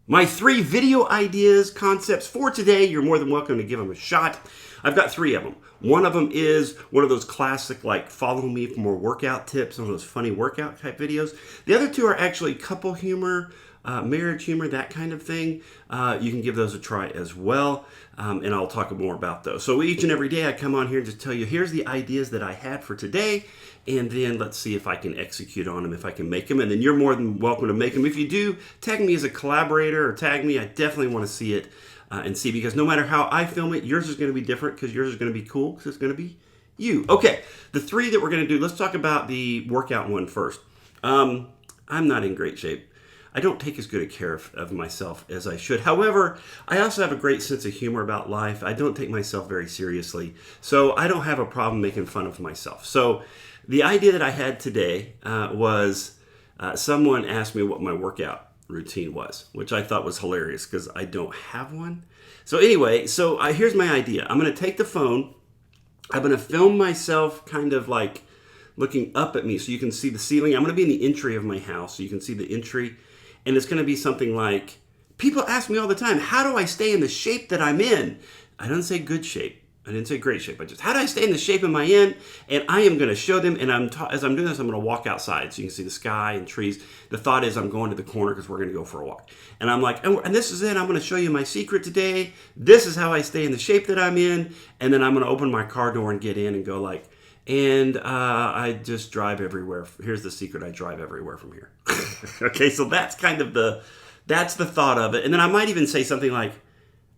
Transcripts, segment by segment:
My 3 video ideas, concepts for today. You're more than welcome to give them a shot. I've got 3 of them. One of them is one of those classic, like, follow me for more workout tips, one of those funny workout type videos. The other 2 are actually couple humor, marriage humor, that kind of thing. You can give those a try as well, and I'll talk more about those. So each and every day I come on here and just tell you, here's the ideas that I had for today, and then let's see if I can execute on them, if I can make them, and then you're more than welcome to make them. If you do, tag me as a collaborator or tag me. I definitely want to see it and see, because no matter how I film it, yours is going to be different, because yours is going to be cool, because it's going to be you. Okay, the 3 that we're going to do, let's talk about the workout one first. I'm not in great shape. I don't take as good a care of myself as I should. However, I also have a great sense of humor about life. I don't take myself very seriously, so I don't have a problem making fun of myself. So the idea that I had today was someone asked me what my workout routine was, which I thought was hilarious because I don't have one. So anyway, here's my idea. I'm going to take the phone. I'm going to film myself kind of like looking up at me so you can see the ceiling. I'm going to be in the entry of my house so you can see the entry. And it's going to be something like, people ask me all the time, how do I stay in the shape that I'm in? I don't say good shape. I didn't say great shape. I just, how do I stay in the shape am I in? And I am going to show them, and as I'm doing this, I'm going to walk outside so you can see the sky and trees. The thought is I'm going to the corner because we're going to go for a walk. And I'm like, and this is it. I'm going to show you my secret today. This is how I stay in the shape that I'm in. And then I'm going to open my car door and get in and go like, and I just drive everywhere. Here's the secret. I drive everywhere from here. Okay, so that's kind of that's the thought of it. And then I might even say something like,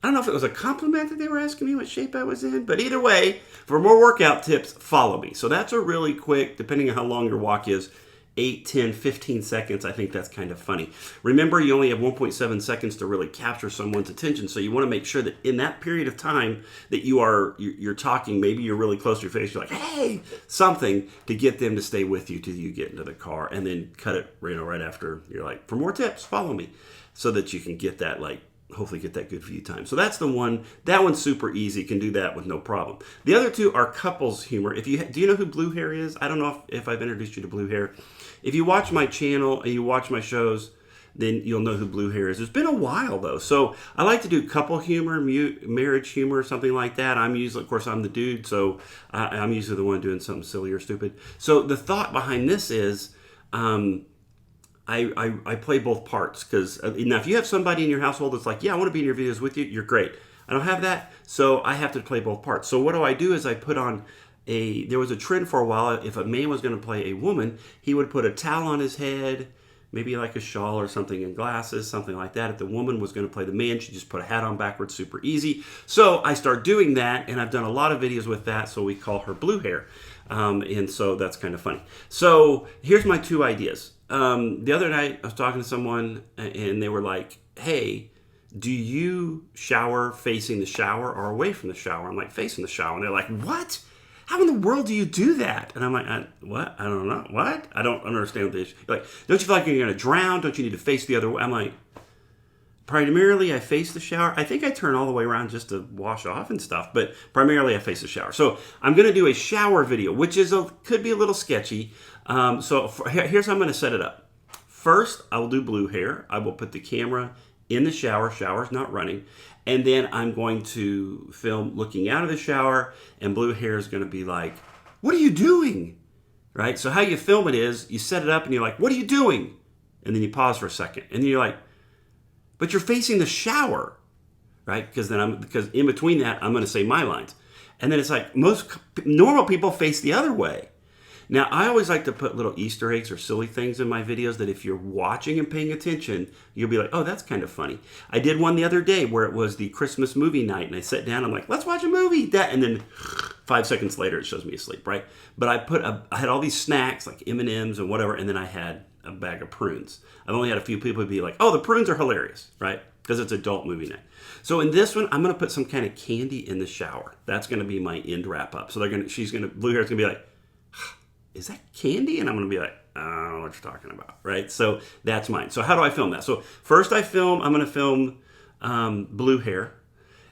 I don't know if it was a compliment that they were asking me what shape I was in, but either way, for more workout tips, follow me. So that's a really quick, depending on how long your walk is, 8, 10, 15 seconds. I think that's kind of funny. Remember, you only have 1.7 seconds to really capture someone's attention, so you want to make sure that in that period of time that you're talking, maybe you're really close to your face, you're like, hey, something to get them to stay with you till you get into the car, and then cut it right after. You're like, for more tips, follow me, so that you can get that, like, hopefully get that good view time. So that's the one. That one's super easy. You can do that with no problem. The other 2 are couples humor. Do you know who Blue Hair is? I don't know if I've introduced you to Blue Hair. If you watch my channel and you watch my shows, then you'll know who Blue Hair is. It's been a while though. So I like to do couple humor, marriage humor, something like that. I'm usually, of course, I'm the dude, so I'm usually the one doing something silly or stupid. So the thought behind this is, I play both parts, because now if you have somebody in your household that's like, yeah, I want to be in your videos with you, you're great. I don't have that, so I have to play both parts. So what do I do is I put on there was a trend for a while, if a man was going to play a woman, he would put a towel on his head, maybe like a shawl or something, and glasses, something like that. If the woman was going to play the man, she just put a hat on backwards, super easy. So I start doing that, and I've done a lot of videos with that, so we call her Blue Hair. And so that's kind of funny. So here's my 2 ideas. The other night I was talking to someone and they were like, hey, do you shower facing the shower or away from the shower? I'm like, facing the shower. And they're like, what? How in the world do you do that? And I'm like, what? I don't know. What? I don't understand this. Like, don't you feel like you're going to drown? Don't you need to face the other way? I'm like, primarily I face the shower. I think I turn all the way around just to wash off and stuff, but primarily I face the shower. So I'm going to do a shower video, which could be a little sketchy. Here's how I'm going to set it up. First, I will do Blue Hair. I will put the camera in the shower. Shower's not running. And then I'm going to film looking out of the shower, and Blue Hair is going to be like, what are you doing? Right? So how you film it is, you set it up and you're like, what are you doing? And then you pause for a second. And then you're like, but you're facing the shower, right? Because in between that, I'm going to say my lines. And then it's like, most normal people face the other way. Now, I always like to put little Easter eggs or silly things in my videos that if you're watching and paying attention, you'll be like, oh, that's kind of funny. I did one the other day where it was the Christmas movie night, and I sat down, I'm like, let's watch a movie. And then 5 seconds later, it shows me asleep, right? But I had all these snacks like M&Ms and whatever, and then I had a bag of prunes. I've only had a few people be like, oh, the prunes are hilarious, right? Because it's adult movie night. So in this one, I'm going to put some kind of candy in the shower. That's going to be my end wrap up. So Blue Hair's going to be like, is that candy? And I'm going to be like, I don't know what you're talking about, right? So that's mine. So how do I film that? So first I'm going to film Blue Hair.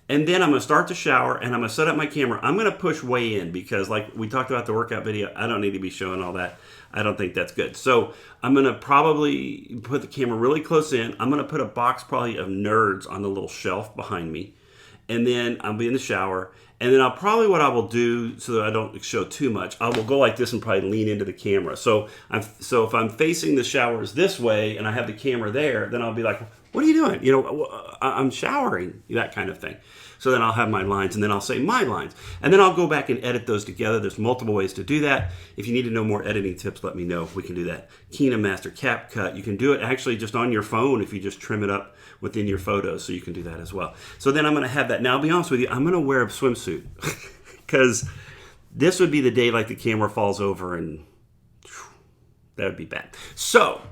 And then I'm going to start the shower and I'm going to set up my camera. I'm going to push way in because, like we talked about the workout video, I don't need to be showing all that. I don't think that's good. So I'm going to probably put the camera really close in. I'm going to put a box probably of Nerds on the little shelf behind me. And then I'll be in the shower. And then what I will do so that I don't show too much, I will go like this and probably lean into the camera. So if I'm facing the showers this way and I have the camera there, then I'll be like, what are you doing? You know, I'm showering, that kind of thing. So then I'll have my lines and then I'll say my lines. And then I'll go back and edit those together. There's multiple ways to do that. If you need to know more editing tips, let me know. We can do that. KinoMaster, CapCut. You can do it actually just on your phone if you just trim it up within your photos. So you can do that as well. So then I'm going to have that. Now, I'll be honest with you, I'm going to wear a swimsuit because this would be the day like the camera falls over and that would be bad. So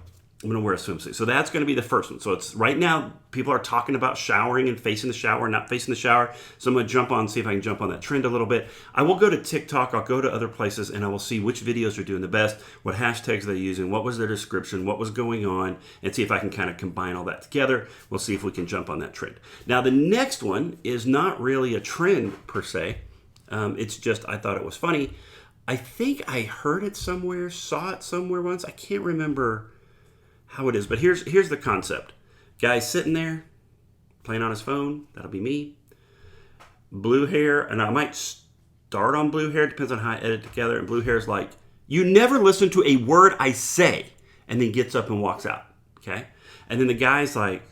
I'm going to wear a swimsuit. So that's going to be the first one. So it's right now, people are talking about showering and facing the shower, not facing the shower. So I'm going to see if I can jump on that trend a little bit. I will go to TikTok. I'll go to other places and I will see which videos are doing the best, what hashtags they're using, what was their description, what was going on, and see if I can kind of combine all that together. We'll see if we can jump on that trend. Now, the next one is not really a trend per se. It's just, I thought it was funny. I think I heard it somewhere, saw it somewhere once. I can't remember how it is, but here's the concept. Guy sitting there playing on his phone, that'll be me. Blue hair, and I might start on blue hair, depends on how I edit together, and blue hair is like, you never listen to a word I say, and then gets up and walks out, okay? And then the guy's like,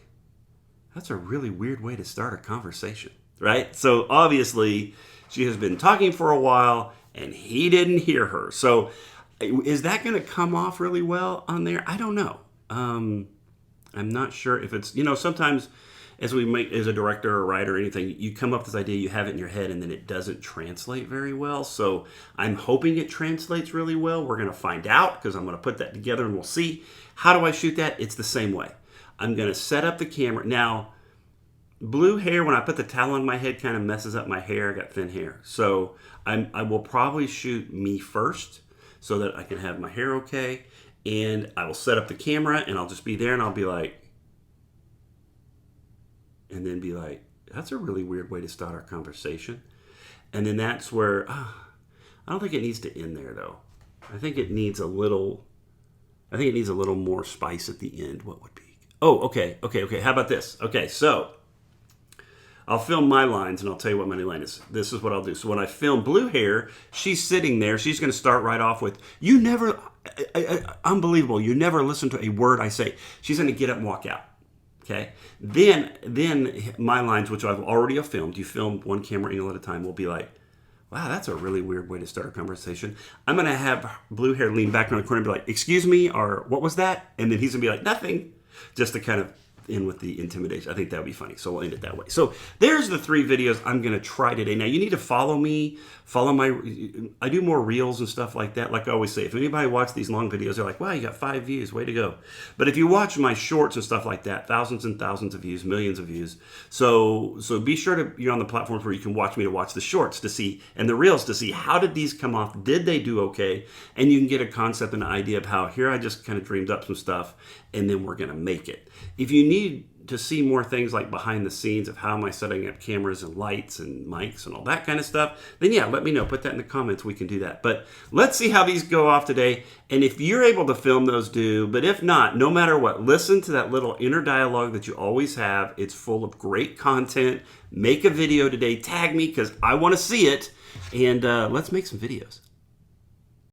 that's a really weird way to start a conversation, right? So obviously, she has been talking for a while, and he didn't hear her. So is that going to come off really well on there? I don't know. I'm not sure if it's, sometimes as a director or writer or anything, you come up with this idea, you have it in your head, and then it doesn't translate very well. So I'm hoping it translates really well. We're going to find out because I'm going to put that together and we'll see. How do I shoot that? It's the same way. I'm going to set up the camera. Now, blue hair, when I put the towel on my head, kind of messes up my hair. I got thin hair. So I will probably shoot me first so that I can have my hair okay. And I will set up the camera and I'll just be there and I'll be like, and then be like, that's a really weird way to start our conversation. And then that's where, I don't think it needs to end there though. I think it needs a little more spice at the end. What would be? Oh, okay. How about this? Okay, so I'll film my lines and I'll tell you what my new line is. This is what I'll do. So when I film blue hair, she's sitting there. She's going to start right off with, unbelievable. You never listen to a word I say. She's going to get up and walk out. Okay. Then my lines, which I've already filmed, you film one camera angle at a time, will be like, wow, that's a really weird way to start a conversation. I'm going to have blue hair lean back in the corner and be like, excuse me, or what was that? And then he's going to be like, nothing. Just to kind of in with the intimidation. I think that would be funny. So we'll end it that way. So there's the 3 videos I'm going to try today. Now you need to follow me, I do more reels and stuff like that. Like I always say, if anybody watch these long videos, they're like, wow, you got 5 views, way to go. But if you watch my shorts and stuff like that, thousands and thousands of views, millions of views. So be sure you're on the platforms where you can watch me to watch the shorts to see, and the reels to see how did these come off? Did they do okay? And you can get a concept and an idea of how here I just kind of dreamed up some stuff and then we're going to make it. If you need to see more things like behind the scenes of how am I setting up cameras and lights and mics and all that kind of stuff, then yeah, let me know. Put that in the comments. We can do that. But let's see how these go off today. And if you're able to film those, do. But if not, no matter what, listen to that little inner dialogue that you always have. It's full of great content. Make a video today. Tag me because I want to see it. And let's make some videos.